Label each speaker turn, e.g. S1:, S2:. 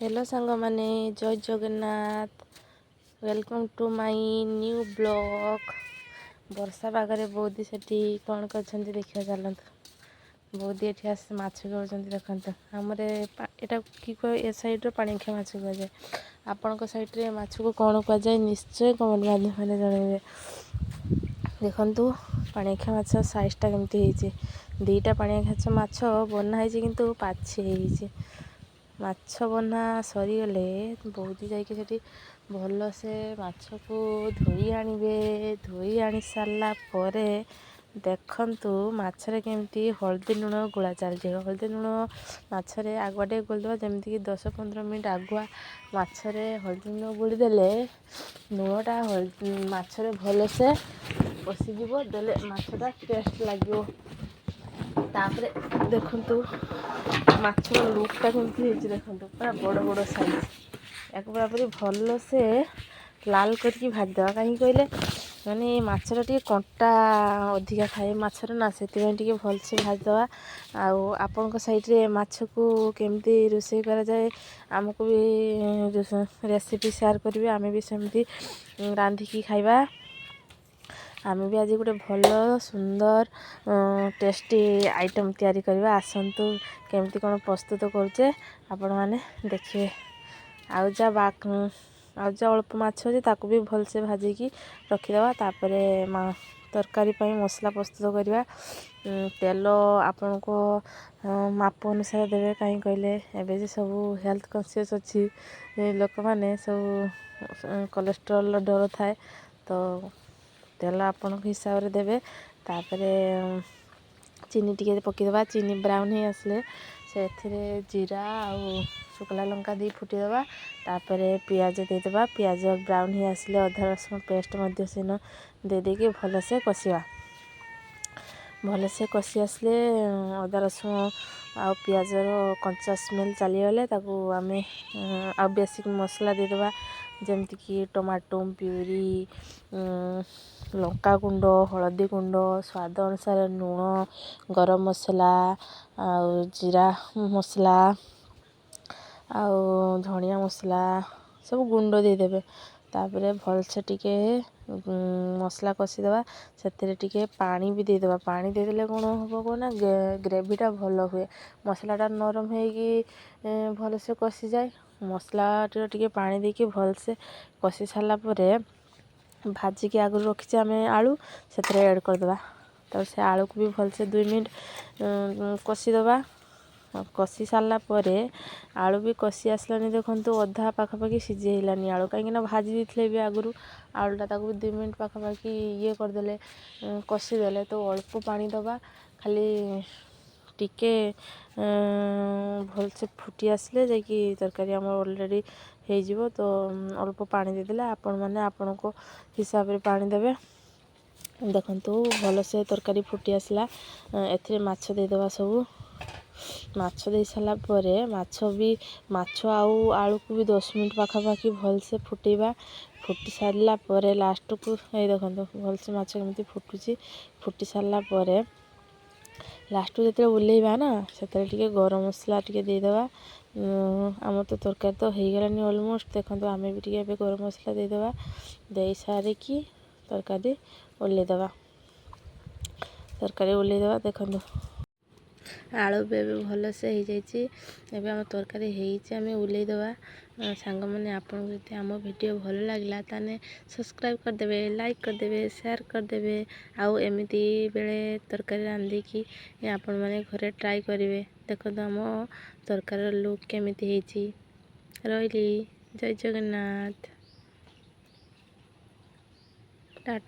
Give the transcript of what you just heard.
S1: Hello सांग माने जय Jagannath welcome to my new blog. वर्षा पागरे बोदी सेठी कौन कर देखा चलत बोदी एठी आस माछ कर देखते आमर एटा कि कह ए सैड्रे पाणिखिया माछ कह जाए आपण सैड्रे माछ को कौन कह जाए निश्चय कमेंट माध्यम जनइबे। देखु पाणिखिया माछ साइजटा केमती दीटा पाणिखिया माछ बना किंतु पाछी माछ बना सरीगले बोदी जाइए सेठी भल से माछ को धोई आणवे। धोई आनी सारा पर देखंतु माछरे केमती हल्दी लुण गोला चलती हल्दी लुण माछरे आगुआ टे गोलदेवा जमती कि 10-15 मिनट आगुआ माछरे हल्दी लुण गोलीदेले लुणटा माछरे भल से पशिज देले माछटा टेस्ट लगे। तापर देखंतु माछर लुकटा केमती देखो पूरा बड़ बड़ साइज या पूरी भल से लाल करके भाजदेवा कहीं कहले माने माछर टे कंटा अधिका थाए माछर ना से भल से भाजदेवा। आपण साइड्रे माछ को केमती रोषे करा जाए आमको भी रेसिपी शेयर करेंगे आमे भी सेमती रांधिकी खाइबा। आमे भी आज गोटे भल सुंदर टेस्टी आइटम तैयारी करवा आसतु केमती कौन प्रस्तुत करुचे आपण मैंने देखिए। आउ जा अल्प माछ अच्छे ताकू भी भल से भाजिकी रखीदे तापर तरकारी मसला प्रस्तुत करवा। तेल आपण को माप अनुसार देवे कहीं कहले एवं सब हेल्थ कॉन्शियस अच्छी लोक मैंने सब कोलेस्ट्रॉल डर थाए तो तेल आपण हिसाब से देवे। तापर चीनी टिके पकईदेवा चीनी ब्राउन ही आसले से जीरा आउ शुखला लंका दी फुटीदेवा। तापर पियाज देदेवा पियाज ब्राउन ही आसले अदा रसुण पेस्ट सेन देदेकी भल से कषिया। भल से कषि आसले अदा रसुण आ पियाजर कंचा स्मेल चलीगले ताकू आमे आ बेसिक मसला देदेवा जमती कि टमाटो प्यूरी लंका गुंड हलदी गुंड स्वाद अनुसार लुण गरम मसला आउ जीरा मसला आउ धनिया मसला सब गुंड देदेवे। तापर भल से टिके मसला कषिदेवा से टिके पानी भी देदेवा। पानी देदेले कौन हम कहना ग्रेवीटा भल हुए मसलाटा नरम होगी भल से कषि जाए। मसला टिके पानी देके भल से कषि सारा भाजिकी आगु रखी आम आलू से ऐड करदे तो से आलू को भी भल से 2 मिनट कषिदबा। कषि सारा आलू भी कषि आसलानी देखो अधा पाखापाखि सीझेलानी आलू कहीं भाजी देते भी आगु आलूटा भी 2 मिनट पाखापाखि ये करदे कषिदेले तो अल्प पानी दबा खाली टिके भल से फुटी आसले जाकि तरकारी आम ऑलरेडी हो तो अल्प पानी देदेले आपण मैंने आपण को हिसाब से पानी देवे। देखंतु भल से तरकारी फुटी आसला एथिरे माछ देदेवा सब माछ दे सारा माछ आउ आलू को भी 10 मिनट पाखापाखि भल से फुटेबा। फुटी सारा लास्ट को ये देखो भल से माछ केमती फुटुची फुटी सारा लास्ट को जो ओल्लेबा ना से गरम मसला देदेवा। आम तो तरकारी तो हो गलानी ऑलमोस्ट देखो आम भी टे गरम मसला देदेवा दे सारिकी तरकारी ओल्लेदेवा। तरकारी ओल्लेदेवा देखो आलू भी भल से हो जाए आम तरकारी होमें ओल्लेदेवा। सांग मैंने आपको जब आम वीडियो भल लगे ताने सब्सक्राइब करदे लाइक करदे शेयर करदे आउ एमती बेले तरकारी रांधिकी आपण मैंने घरे ट्राई करेंगे। देखो आम तरकार लुक केमिति रही जय जगन्नाथ टाटा।